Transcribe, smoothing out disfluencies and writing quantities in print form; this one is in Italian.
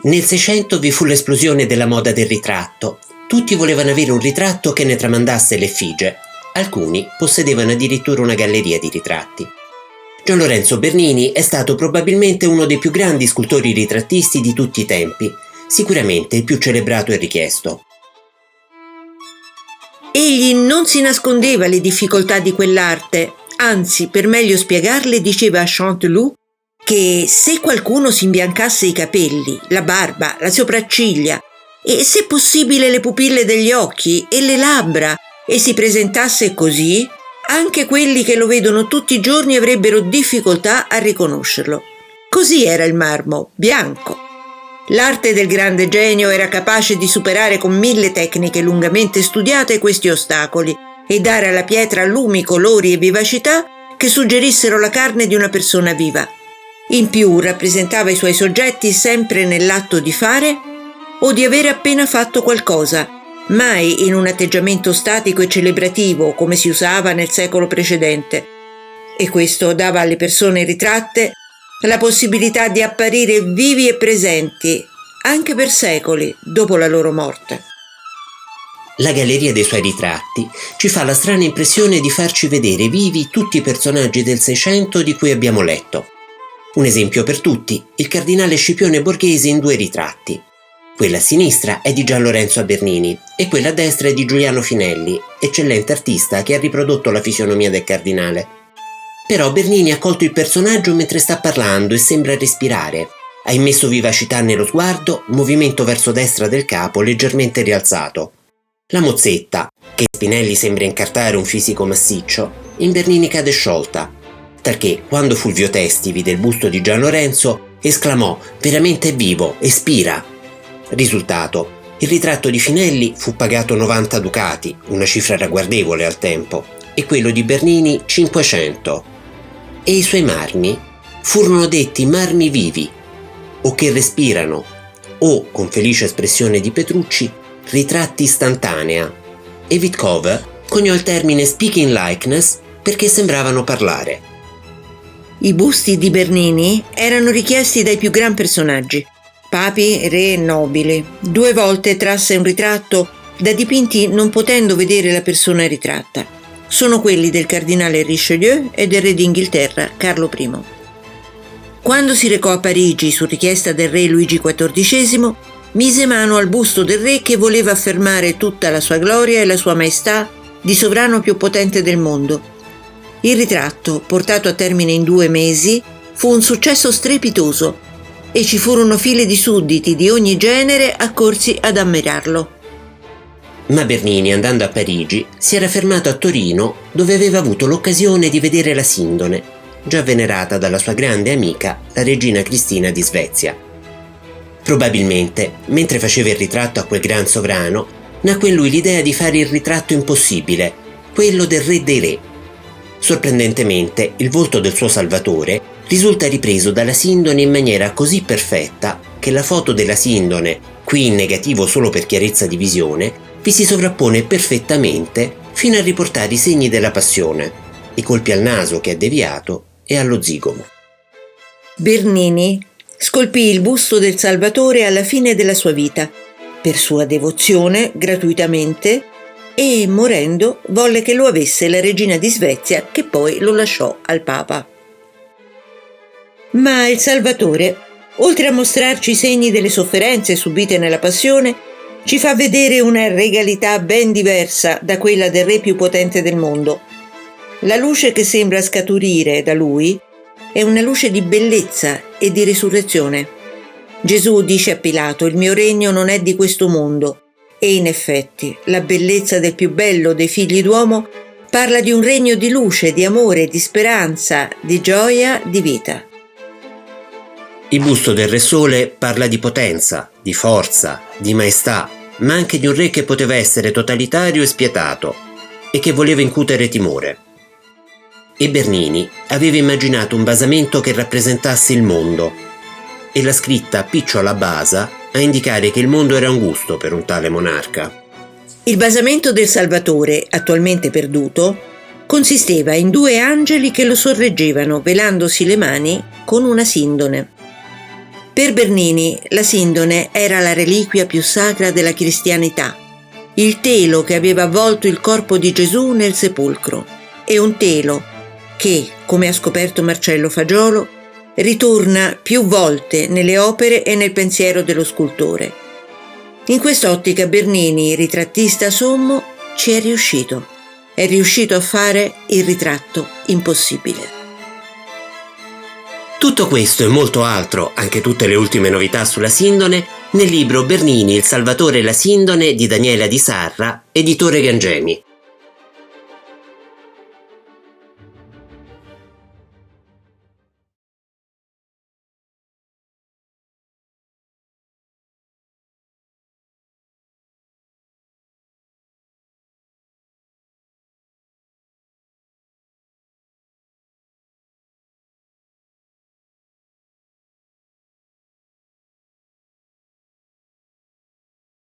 Nel 600 vi fu l'esplosione della moda del ritratto. Tutti volevano avere un ritratto che ne tramandasse l'effigie. Alcuni possedevano addirittura una galleria di ritratti. Gian Lorenzo Bernini è stato probabilmente uno dei più grandi scultori ritrattisti di tutti i tempi, sicuramente il più celebrato e richiesto. Egli non si nascondeva le difficoltà di quell'arte, anzi, per meglio spiegarle, diceva a Chanteloup che se qualcuno si imbiancasse i capelli, la barba, le sopracciglia e, se possibile, le pupille degli occhi e le labbra e si presentasse così, anche quelli che lo vedono tutti i giorni avrebbero difficoltà a riconoscerlo. Così era il marmo, bianco. L'arte del grande genio era capace di superare con 1000 tecniche lungamente studiate questi ostacoli e dare alla pietra lumi, colori e vivacità che suggerissero la carne di una persona viva. In più rappresentava i suoi soggetti sempre nell'atto di fare o di avere appena fatto qualcosa, mai in un atteggiamento statico e celebrativo come si usava nel secolo precedente. E questo dava alle persone ritratte la possibilità di apparire vivi e presenti, anche per secoli dopo la loro morte. La galleria dei suoi ritratti ci fa la strana impressione di farci vedere vivi tutti i personaggi del Seicento di cui abbiamo letto. Un esempio per tutti, il cardinale Scipione Borghese in 2 ritratti. Quella a sinistra è di Gian Lorenzo Bernini e quella a destra è di Giuliano Finelli, eccellente artista che ha riprodotto la fisionomia del cardinale. Però Bernini ha colto il personaggio mentre sta parlando e sembra respirare. Ha immesso vivacità nello sguardo, movimento verso destra del capo leggermente rialzato. La mozzetta, che Spinelli sembra incartare un fisico massiccio, in Bernini cade sciolta, talché quando Fulvio Testi vide il busto di Gian Lorenzo esclamò «Veramente è vivo, espira!». Risultato: il ritratto di Finelli fu pagato 90 ducati, una cifra ragguardevole al tempo, e quello di Bernini 500. E i suoi marmi furono detti marmi vivi, o che respirano, o, con felice espressione di Petrucci, ritratti istantanea, e Wittkow coniò il termine speaking likeness perché sembravano parlare. I busti di Bernini erano richiesti dai più gran personaggi, papi, re e nobili. 2 volte trasse un ritratto da dipinti non potendo vedere la persona ritratta. Sono quelli del cardinale Richelieu e del re d'Inghilterra Carlo I. Quando si recò a Parigi su richiesta del re Luigi XIV, mise mano al busto del re che voleva affermare tutta la sua gloria e la sua maestà di sovrano più potente del mondo. Il ritratto, portato a termine in 2 mesi, fu un successo strepitoso e ci furono file di sudditi di ogni genere accorsi ad ammirarlo. Ma Bernini, andando a Parigi, si era fermato a Torino, dove aveva avuto l'occasione di vedere la Sindone, già venerata dalla sua grande amica, la regina Cristina di Svezia. Probabilmente, mentre faceva il ritratto a quel gran sovrano, nacque in lui l'idea di fare il ritratto impossibile, quello del re dei re. Sorprendentemente, il volto del suo Salvatore risulta ripreso dalla Sindone in maniera così perfetta che la foto della Sindone, qui in negativo solo per chiarezza di visione, vi si sovrappone perfettamente fino a riportare i segni della passione, i colpi al naso che è deviato e allo zigomo. Bernini scolpì il busto del Salvatore alla fine della sua vita, per sua devozione, gratuitamente, e, morendo, volle che lo avesse la regina di Svezia, che poi lo lasciò al Papa. Ma il Salvatore, oltre a mostrarci i segni delle sofferenze subite nella passione, ci fa vedere una regalità ben diversa da quella del re più potente del mondo. La luce che sembra scaturire da lui è una luce di bellezza e di risurrezione. Gesù dice a Pilato: «Il mio regno non è di questo mondo». E in effetti la bellezza del più bello dei figli d'uomo parla di un regno di luce, di amore, di speranza, di gioia, di vita. Il busto del Re Sole parla di potenza, di forza, di maestà, ma anche di un re che poteva essere totalitario e spietato e che voleva incutere timore. E Bernini aveva immaginato un basamento che rappresentasse il mondo e la scritta Picciola Basa a indicare che il mondo era un gusto per un tale monarca. Il basamento del Salvatore, attualmente perduto, consisteva in 2 angeli che lo sorreggevano velandosi le mani con una sindone. Per Bernini la sindone era la reliquia più sacra della cristianità, il telo che aveva avvolto il corpo di Gesù nel sepolcro, e un telo che, come ha scoperto Marcello Fagiolo, ritorna più volte nelle opere e nel pensiero dello scultore. In quest'ottica Bernini, ritrattista sommo, ci è riuscito. È riuscito a fare il ritratto impossibile. Tutto questo e molto altro, anche tutte le ultime novità sulla sindone, nel libro Bernini, il Salvatore e la sindone di Daniela Di Sarra, editore Gangemi.